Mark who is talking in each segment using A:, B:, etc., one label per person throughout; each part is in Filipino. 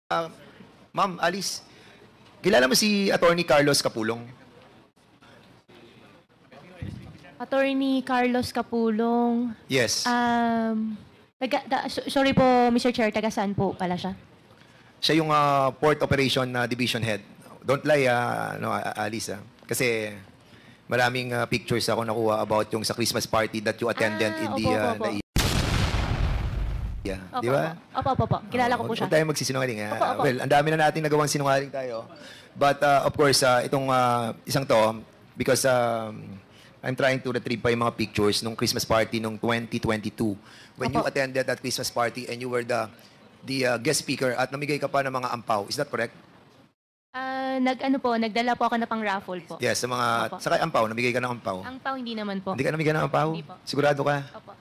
A: Ah, Ma'am Alice, kilala mo si Attorney Carlos Capulong?
B: Attorney Carlos Capulong.
A: Yes.
B: Sorry po, Mr. Chair, taga saan po pala siya?
A: Siya yung Port Operation Division Head. Don't lie, Alice. Kasi maraming pictures ako nakuha about yung sa Christmas party that you attended in the
B: opo.
A: Di ba?
B: Opo. Kilala ko po siya.
A: Huwag tayo magsisinungaling.
B: Opo.
A: Well, ang dami na natin nagawang sinungaling tayo. But of course, itong isang to, because I'm trying to retrieve pa yung mga pictures nung Christmas party nung 2022. When you attended that Christmas party and you were the guest speaker at namigay ka pa ng mga ampaw. Is that correct?
B: Nagdala po ako na pang raffle po.
A: Yes, sa mga,
B: Opo.
A: sa ampaw, namigay ka ng ampaw.
B: Ang pao hindi naman po.
A: Hindi ka namigay ng ampaw?
B: Hindi po.
A: Sigurado ka?
B: Opo.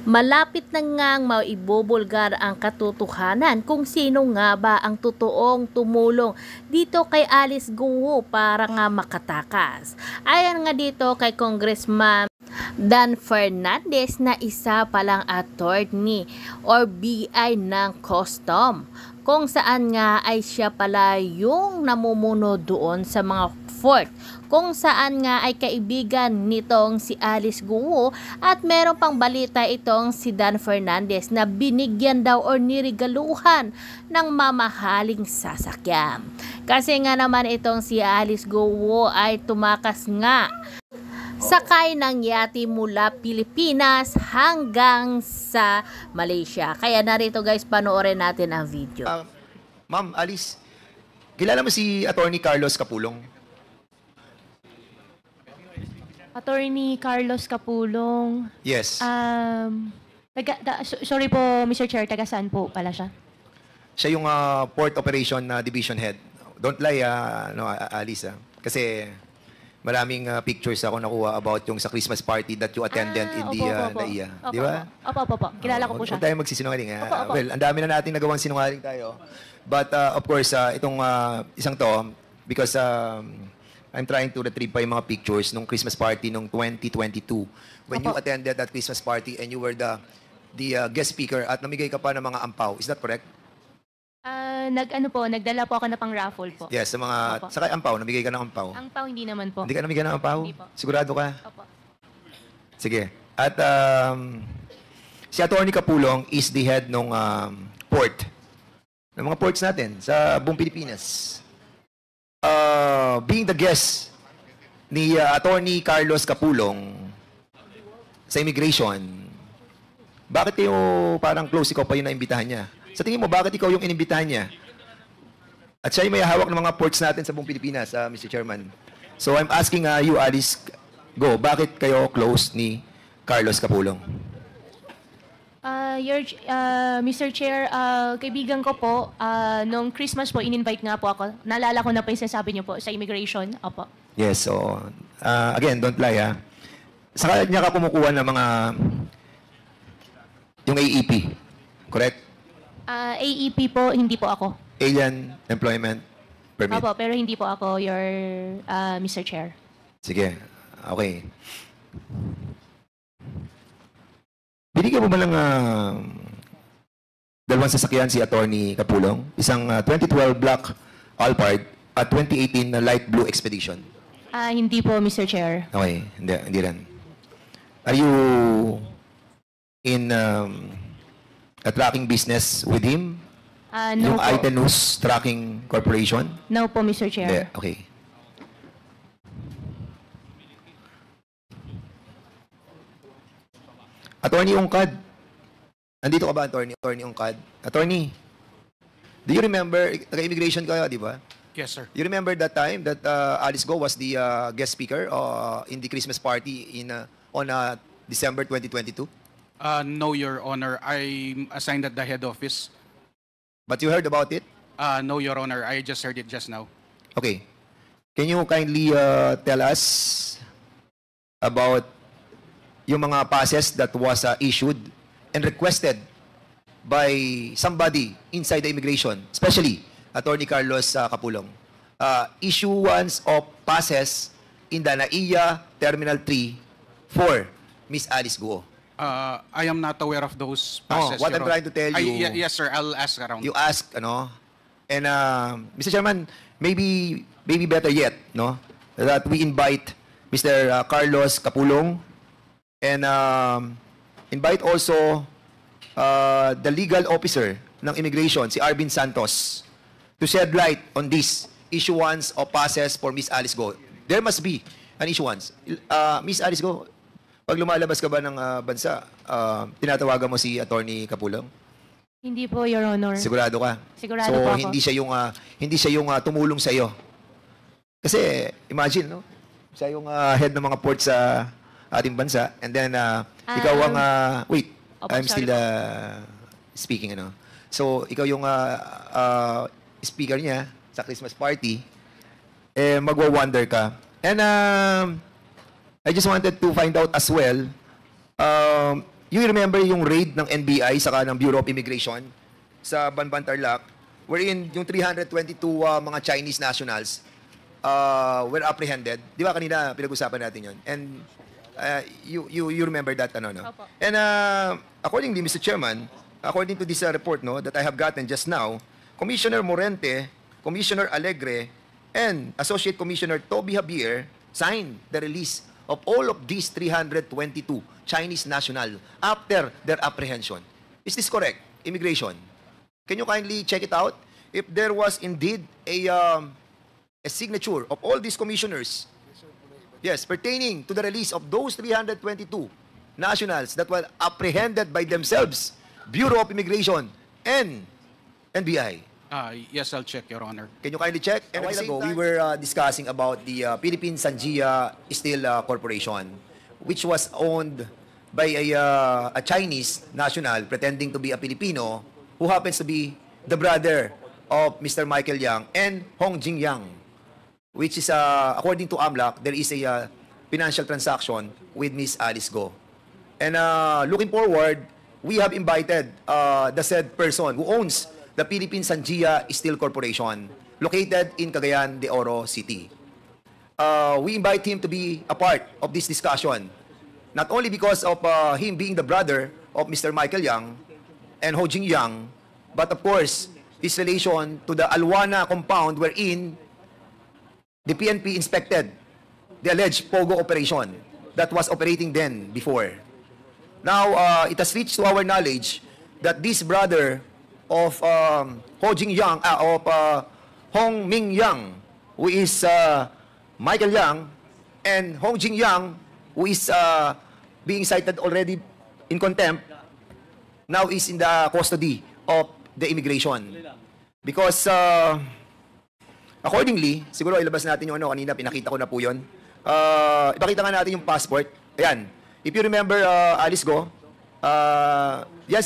C: Malapit na ngang maibubulgar ang katotohanan kung sino nga ba ang totoong tumulong dito kay Alice Guo para nga makatakas. Ayon nga dito kay Congressman Dan Fernandez na isa palang attorney or BI ng custom, kung saan nga ay siya pala yung namumuno doon sa mga fort, kung saan nga ay kaibigan nitong si Alice Guo, at meron pang balita itong si Dan Fernandez na binigyan daw o nirigaluhan ng mamahaling sasakyan. Kasi nga naman itong si Alice Guo ay tumakas nga sakay ng yate mula Pilipinas hanggang sa Malaysia. Kaya narito guys, panoorin natin ang video.
A: Ma'am Alice, kilala mo si Attorney Carlos Capulong?
B: Attorney Carlos Capulong.
A: Yes.
B: Sorry po, Mr. Chair, taga saan po pala siya?
A: Siya yung Port Operation Division Head. Don't lie, Alice. Kasi maraming pictures ako nakuha about yung sa Christmas party that you attended in the NAIA. Di ba?
B: Opo. Kilala ko po siya.
A: Huwag tayo magsisinungaling.
B: Opo.
A: Well, ang dami na natin nagawang sinungaling tayo. But of course, itong isang to, because I'm trying to retrieve pa yung mga pictures nung Christmas party nung 2022. When you attended that Christmas party and you were the guest speaker at namigay ka pa ng mga ampaw. Is that correct?
B: Nagdala po ako na pang raffle po.
A: Yes, sa mga,
B: Opo.
A: sa ampaw, namigay ka ng ampaw.
B: Ang pao hindi naman po.
A: Hindi ka namigay ng ampaw?
B: Hindi po.
A: Sigurado ka?
B: Opo.
A: Sige. At si Attorney Capulong is the head ng port. Ng mga ports natin sa buong Pilipinas. Being the guest ni Attorney Carlos Capulong sa immigration, bakit kayo parang close ikaw pa yung naimbitahan niya? Sa tingin mo, bakit ikaw yung inimbitahan niya? At siya yung may hawak ng mga ports natin sa buong Pilipinas, Mr. Chairman. So I'm asking you, Alice Go, bakit kayo close ni Carlos Capulong?
B: Mr. Chair, kaibigan ko po, nung Christmas po, in-invite nga po ako. Naalala ko na po yung sinasabi niyo po sa immigration. Opo.
A: Yes, so again, don't lie ha. Sa kanya ka kumukuha ng mga yung AEP, correct?
B: AEP po, hindi po ako.
A: Alien Employment Permit.
B: Opo, pero hindi po ako your Mr. Chair.
A: Sige, okay. Binigyan mo ba ng dalawang sasakyan si Attorney Capulong? Isang 2012 black Alphard at 2018 na light blue Expedition.
B: Hindi po, Mr. Chair.
A: Okay, hindi rin. Are you in a tracking business with him?
B: No
A: Yung
B: po.
A: Itenus Tracking Corporation?
B: No po, Mr. Chair.
A: Hindi, okay. Attorney Ungkad. Nandito ka ba, Attorney Ungkad? Attorney, do you remember, taga-immigration kayo, di ba?
D: Yes, sir.
A: You remember that time that Alice Go was the guest speaker in the Christmas party on December 2022?
D: No, Your Honor. I'm assigned at the head office.
A: But you heard about it?
D: No, Your Honor. I just heard it just now.
A: Okay. Can you kindly tell us about yung mga passes that was issued and requested by somebody inside the immigration, especially Attorney Carlos Capulong? Issuance of passes in the NAIA Terminal 3 for Miss Alice Guo?
D: I am not aware of those
A: No,
D: passes.
A: what
D: Your
A: I'm trying to tell you-
D: yes, sir. I'll ask around.
A: You ask, ano, and Mr. Chairman, maybe better yet, no, that we invite Mr. Carlos Capulong and invite also the legal officer ng immigration, si Arvin Santos, to shed light on this issuance of passes for Miss Alice Go. There must be an issuance. Miss Alice Go, pag lumalabas ka ba ng bansa, tinatawagan mo si Attorney Capulong?
B: Hindi po, Your Honor.
A: Sigurado ka?
B: Sigurado
A: so,
B: po ako.
A: hindi siya yung tumulong sa iyo. Kasi imagine, no? Siya yung head ng mga port sa ating bansa, and then ikaw ang wait,
B: Opo,
A: I'm
B: sorry
A: still speaking, ano. So, ikaw yung speaker niya sa Christmas party, magwa-wonder ka. And I just wanted to find out as well, you remember yung raid ng NBI saka ng Bureau of Immigration sa Banban Tarlac, wherein yung 322 mga Chinese nationals were apprehended. Di ba kanina pinag-usapan natin yun? And you remember that, ano, no?
B: Opo.
A: And accordingly, Mr. Chairman, according to this report, no, that I have gotten just now, Commissioner Morente, Commissioner Alegre, and Associate Commissioner Toby Javier signed the release of all of these 322 Chinese national after their apprehension. Is this correct? Immigration. Can you kindly check it out? If there was indeed a signature of all these commissioners, yes, pertaining to the release of those 322 nationals that were apprehended by themselves, Bureau of Immigration and NBI.
D: Yes, I'll check, Your Honor.
A: Can you kindly check? And a while ago, we were discussing about the Philippine Sanjia Steel Corporation, which was owned by a Chinese national pretending to be a Filipino who happens to be the brother of Mr. Michael Yang and Hong Jing Yang, which is, according to AMLAC, there is a financial transaction with Miss Alice Go. And looking forward, we have invited the said person who owns the Philippine Sanjia Steel Corporation, located in Cagayan de Oro City. We invite him to be a part of this discussion, not only because of him being the brother of Mr. Michael Yang and Ho Jing Yang, but of course, his relation to the Alwana compound wherein the PNP inspected the alleged Pogo operation that was operating then before. Now, it has reached to our knowledge that this brother of Ho Jing Yang, of Hong Ming Yang, who is Michael Yang, and Hong Jing Yang, who is being cited already in contempt, now is in the custody of the immigration. Because, accordingly, siguro ilabas natin yung ano, kanina pinakita ko na po yun. Ipakita nga natin yung passport. Ayan. If you remember, Alice Go, yan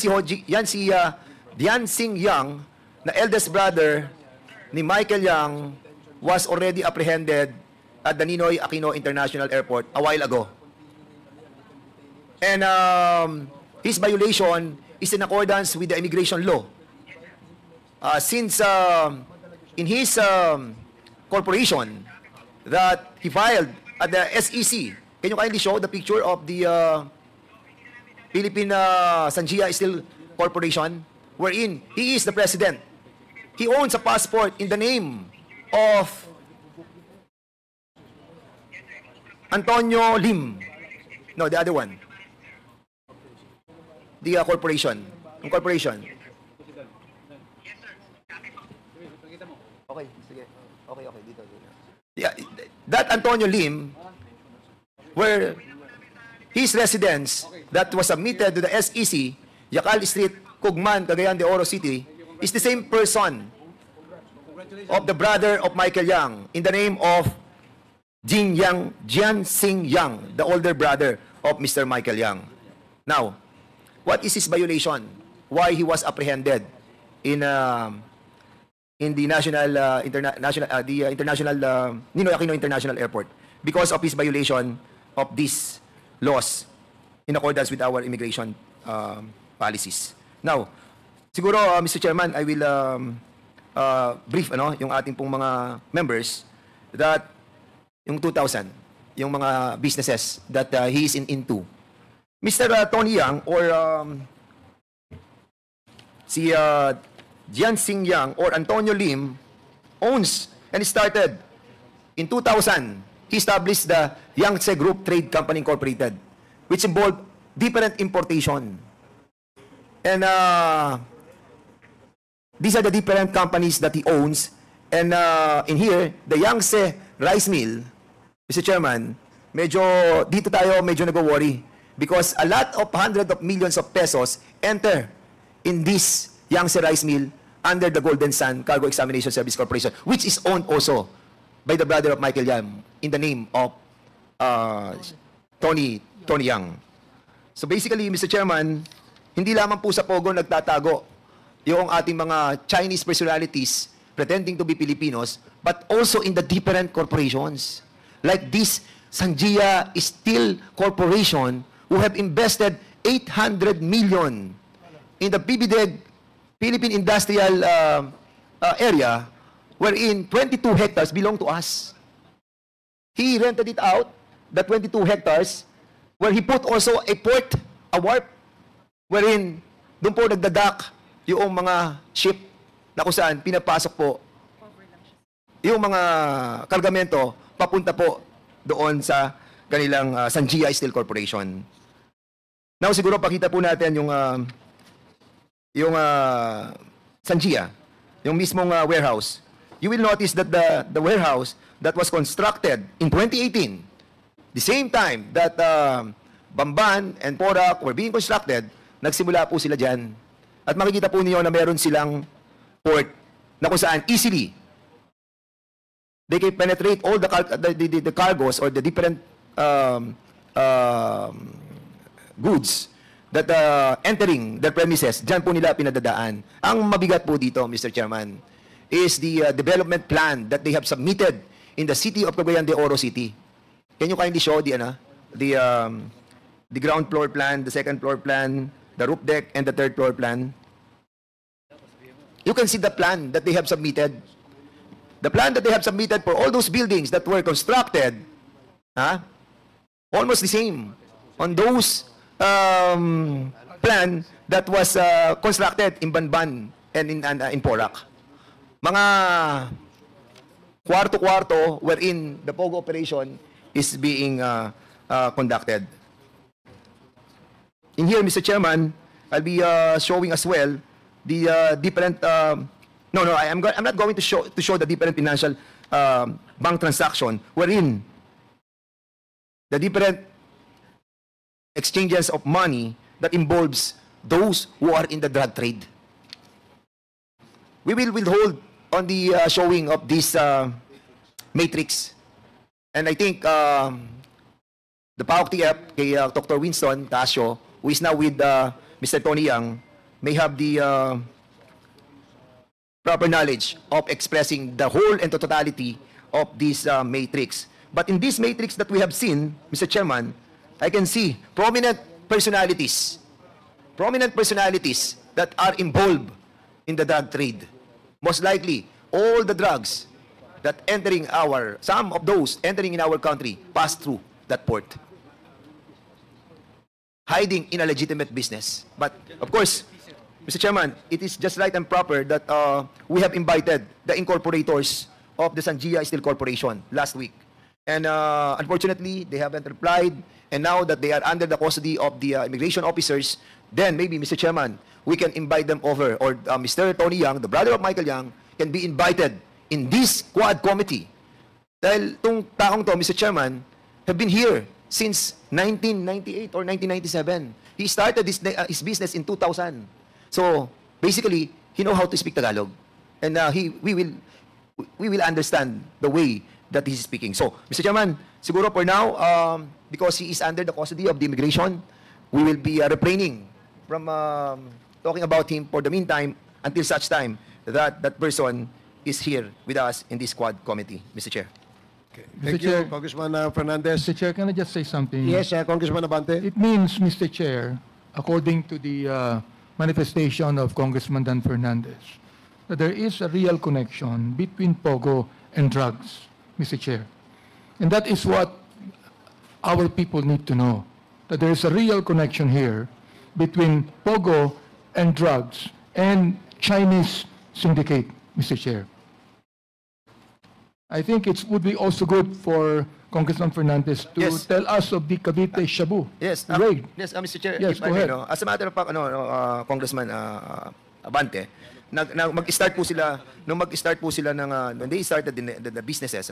A: si Dian Sing Yang, na eldest brother ni Michael Yang, was already apprehended at the Ninoy Aquino International Airport a while ago. And his violation is in accordance with the immigration law. Since in his corporation that he filed at the SEC, can you kindly show the picture of the Philippine Sanjia Steel Corporation, wherein he is the president. He owns a passport in the name of Antonio Lim. No, the other one. The corporation. Yung corporation. Okay, sige. Okay, dito. Yeah, that Antonio Lim, where his residence that was submitted to the SEC, Yakal Street, Kugman, Cagayan de Oro City, is the same person of the brother of Michael Yang in the name of Jian Sing Yang, the older brother of Mr. Michael Yang. Now, what is his violation? Why he was apprehended in the international Ninoy Aquino International Airport? Because of his violation of these laws in accordance with our immigration policies. Now, siguro, Mr. Chairman, I will brief yung ating pong mga members that yung 2000, yung mga businesses that he is into. Mr. Tony Yang or si Jianxing Yang or Antonio Lim owns and started in 2000. He established the Yangtze Group Trade Company Incorporated, which involved different importation. And these are the different companies that he owns. And in here, the Yangtze Rice Mill, Mr. Chairman, dito tayo medyo nag-worry because a lot of hundreds of millions of pesos enter in this Yangtze Rice Mill under the Golden Sun Cargo Examination Service Corporation, which is owned also by the brother of Michael Yang in the name of Tony Yang. So basically, Mr. Chairman, hindi lamang po sa Pogo nagtatago yung ating mga Chinese personalities pretending to be Filipinos, but also in the different corporations. Like this Sanjia Steel Corporation, who have invested 800 million in the PBDEG, Philippine Industrial Area, wherein 22 hectares belong to us. He rented it out, the 22 hectares, where he put also a port, a wharf, wherein doon po nagdadak yung mga ship na kung saan pinapasok po yung mga kargamento papunta po doon sa kanilang Sanjia Steel Corporation. Now siguro pakita po natin yung Sanjia, yung mismong warehouse. You will notice that the warehouse that was constructed in 2018, the same time that Bamban and Porac were being constructed, nagsimula po sila dyan. At makikita po niyo na meron silang port na kung saan easily they can penetrate all the cargos or the different goods that entering their premises. Dyan po nila pinadadaan. Ang mabigat po dito, Mr. Chairman, is the development plan that they have submitted in the city of Cagayan de Oro City. Can you kindly show the ground floor plan, the second floor plan, the roof deck, and the third floor plan? You can see the plan that they have submitted. The plan that they have submitted for all those buildings that were constructed, almost the same on those plan that was constructed in Banban and in Porac. Mga kwarto-kwarto wherein the Pogo operation is being conducted. In here, Mr. Chairman, I'll be showing as well the different. I'm not going to show the different financial bank transaction wherein the different exchanges of money that involves those who are in the drug trade. We will withhold on the showing of this matrix, and I think the PAOK-TF, kay Dr. Winston Tasio, who is now with Mr. Tony Yang, may have the proper knowledge of expressing the whole and totality of this matrix. But in this matrix that we have seen, Mr. Chairman, I can see prominent personalities that are involved in the drug trade. Most likely, all the drugs that some of those entering in our country pass through that port, hiding in a legitimate business. But of course, Mr. Chairman, it is just right and proper that we have invited the incorporators of the Sanjia Steel Corporation last week. And unfortunately, they haven't replied. And now that they are under the custody of the immigration officers, then maybe, Mr. Chairman, we can invite them over. Or Mr. Tony Yang, the brother of Michael Yang, can be invited in this quad committee. Dahil itong taong to, Mr. Chairman, have been here since 1998 or 1997. He started his business in 2000. So basically, he knows how to speak Tagalog, and we will understand the way that he's speaking. So, Mr. Chairman, siguro for now, because he is under the custody of the immigration, we will be refraining from talking about him for the meantime until such time that that person is here with us in this quad committee, Mr. Chair.
E: Okay.
F: Mr.
E: Thank
F: Chair.
E: you, Congressman Fernandez.
F: Mr. Chair, can I just say something?
E: Yes, Congressman Abante.
F: It means, Mr. Chair, according to the manifestation of Congressman Dan Fernandez, that there is a real connection between Pogo and drugs, Mr. Chair. And that is what our people need to know that there is a real connection here between Pogo and drugs and Chinese syndicate, Mr. Chair. I think it would be also good for Congressman Fernandez to
A: Yes.
F: tell us of the Cavite Shabu
A: Yes,
F: raid.
A: yes, Mr. Chair,
F: Yes,
A: if
F: go
A: I may,
F: ahead.
A: no, as a matter of fact, Congressman Abante, mag-start po sila, nung mag-start po sila ng, when they started the businesses,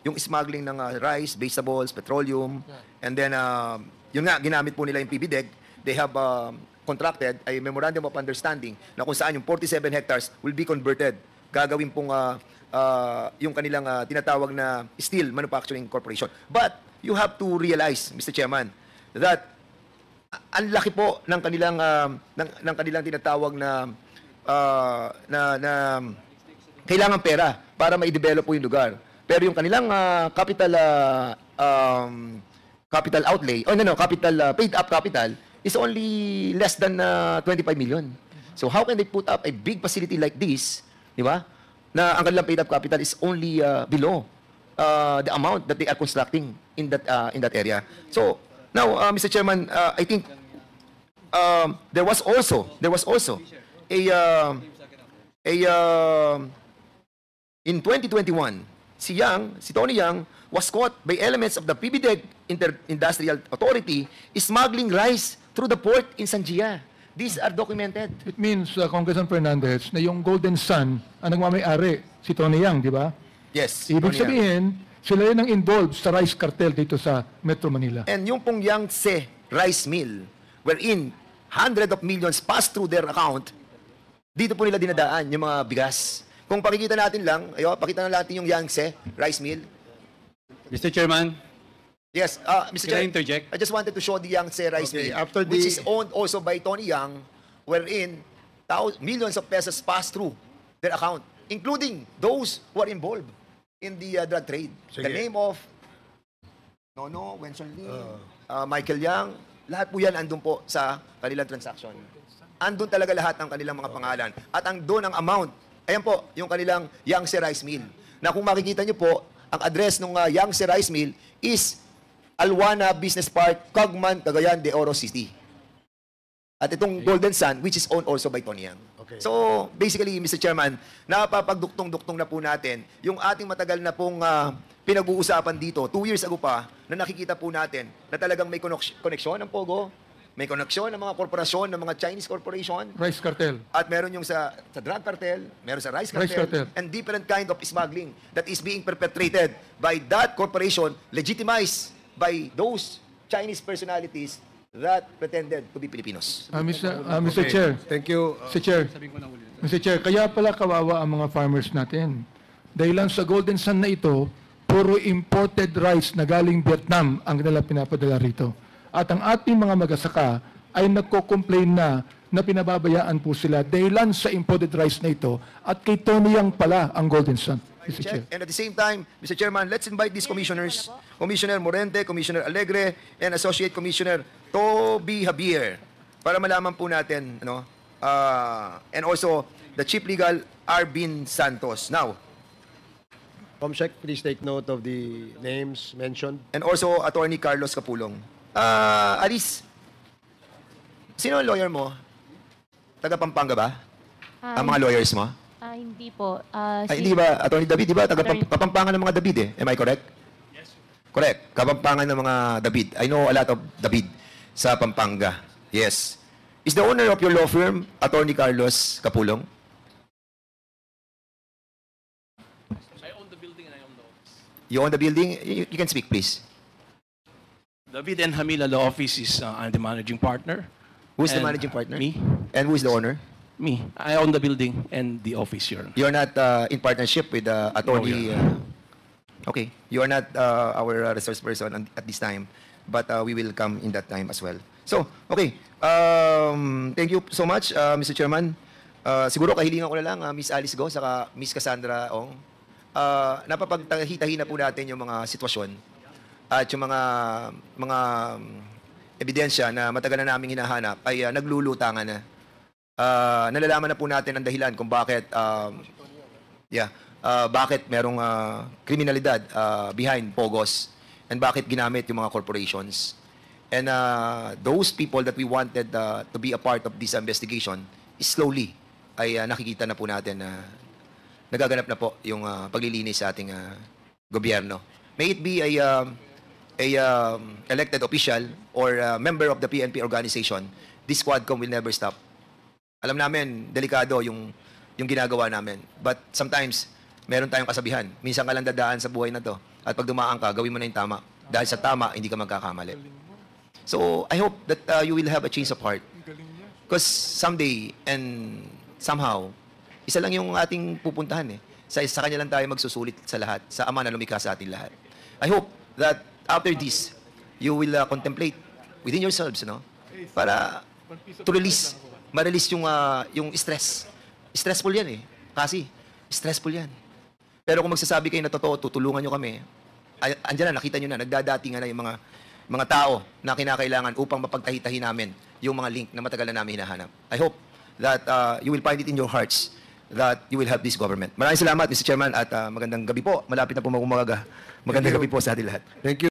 A: yung smuggling ng rice, vegetables, petroleum, and then, yun nga, ginamit po nila yung PBDEG, they have contracted a memorandum of understanding na kung saan yung 47 hectares will be converted. Gagawin pong yung kanilang tinatawag na Steel Manufacturing Corporation. But you have to realize, Mr. Chairman, that ang laki po ng kanilang ng kanilang tinatawag na kailangan pera para ma-develop po yung lugar. Pero yung kanilang capital outlay, capital paid up capital is only less than 25 million. So how can they put up a big facility like this, di ba? Na ang kanilang paid up capital is only below the amount that they are constructing in that area. So now, Mr. Chairman, I think there was also in 2021, si Tony Yang was caught by elements of the PBDEG Industrial Authority smuggling rice through the port in Sanjia. These are documented.
F: It means, Congressman Fernandez, na yung Golden Sun ang nagmamayari, si Tony Yang, di ba?
A: Yes.
F: Ibig
A: Tony Yang.
F: sabihin, sila yun ang involved sa rice cartel dito sa Metro Manila.
A: And yung pong Yangtze Rice Mill, wherein hundreds of millions pass through their account, dito po nila dinadaan yung mga bigas. Kung pakikita natin lang, pakita na natin yung Yangtze Rice Mill.
G: Mr. Chairman,
A: Yes, Mr.
G: can I
A: Chair,
G: interject?
A: I just wanted to show the Yangtze Rice
E: Okay,
A: Mill,
E: after
A: which
E: the-
A: is owned also by Tony Yang, wherein millions of pesos pass through their account, including those who are involved in the drug trade. The
E: Sige.
A: name of Nono, Wenson Lee, Michael Yang, lahat po yan andun po sa kanilang transaction. Andun talaga lahat ang kanilang mga pangalan. At andun ang amount. Ayan po, yung kanilang Yangtze Rice Mill. Na kung makikita nyo po, ang address ng Yangtze Rice Mill is Alwana Business Park, Cagman, Cagayan de Oro City. At itong Golden Sun, which is owned also by Tony Yang.
E: Okay.
A: So, basically, Mr. Chairman, napapagduktong-duktong na po natin yung ating matagal na pong pinag-uusapan dito, 2 years ago pa, na nakikita po natin na talagang may koneksyon ng Pogo, may koneksyon ng mga korporasyon, ng mga Chinese corporation,
F: Rice cartel.
A: at meron yung sa drug cartel, meron sa rice
F: Rice
A: cartel,
F: cartel.
A: and different kind of smuggling that is being perpetrated by that corporation, legitimized by those Chinese personalities that pretended to be Filipinos.
F: Mr. Chair,
E: Thank you.
F: Mr. Chair, Mr. Chair, kaya pala kawawa ang mga farmers natin. Dahil lang sa Golden Sun na ito, puro imported rice na galing Vietnam ang nila pinapadala rito. At ang ating mga magasaka ay nagko-complain na pinababayaan po sila dahilan sa imported rice na ito at kay Tony Yang pala ang Golden Sun. Mr. Chair.
A: And at the same time, Mr. Chairman, let's invite these commissioners, Commissioner Morente, Commissioner Alegre, and Associate Commissioner Toby Javier, para malaman po natin, and also the Chief Legal Arvin Santos. Now,
E: Comsec, please take note of the names mentioned.
A: and also Attorney Carlos Capulong. Alice, sino ang lawyer mo? Taga Pampanga ba? Ang mga lawyers mo?
B: Hindi po.
A: Ay, hindi ba, Attorney David, di ba? Taga
B: Attorney-
A: Kapampangan ng mga David eh. Am I correct? Yes. Correct. Kapampangan ng mga David. I know a lot of David sa Pampanga. Yes. Is the owner of your law firm, Attorney Carlos Capulong?
G: I own the building and I own the office.
A: You own the building? You can speak, please.
G: David and Hamila Law Office is I'm the managing partner.
A: Who's the
G: And,
A: managing partner?
G: Me.
A: And who is the owner?
G: Me. I own the building and the office, Your Honor.
A: You're not in partnership with Attorney... okay. You are not our resource person at this time, but we will come in that time as well. So, okay. Thank you so much, Mr. Chairman. Siguro kahilingan ko na lang, Miss Alice Go, saka Miss Cassandra Ong. Napapagtahi-tahi na po natin yung mga sitwasyon at yung mga ebidensya na matagal na namin hinahanap ay naglulutangan na. Nalalaman na po natin ang dahilan kung bakit bakit merong kriminalidad behind Pogos. and bakit ginamit yung mga corporations. And those people that we wanted to be a part of this investigation, slowly ay nakikita na po natin na nagaganap na po yung paglilinis sa ating gobyerno. May it be a elected official or a member of the PNP organization, this Quadcom will never stop. Alam namin, delikado yung ginagawa namin. But sometimes, meron tayong kasabihan. Minsan ka lang dadaan sa buhay na to. At pag dumaan ka, gawin mo na yung tama. Dahil sa tama, hindi ka magkakamali. So, I hope that you will have a change of heart. Because someday, and somehow, isa lang yung ating pupuntahan eh. Sa kanya lang tayo magsusulit sa lahat. Sa Ama na lumikha sa ating lahat. I hope that after this, you will contemplate within yourselves, no? Para to ma-release yung stress. Stressful yan eh. Kasi, stressful yan. Pero kung magsasabi kayo na totoo, tutulungan nyo kami, andyan na, nakita nyo na, nagdadatingan na yung mga tao na kinakailangan upang mapagtahi-tahi namin yung mga link na matagal na namin hinahanap. I hope that you will find it in your hearts that you will have this government. Maraming salamat, Mr. Chairman, at magandang gabi po. Malapit na po mag-umaga. Magandang gabi po sa ating lahat.
E: Thank you.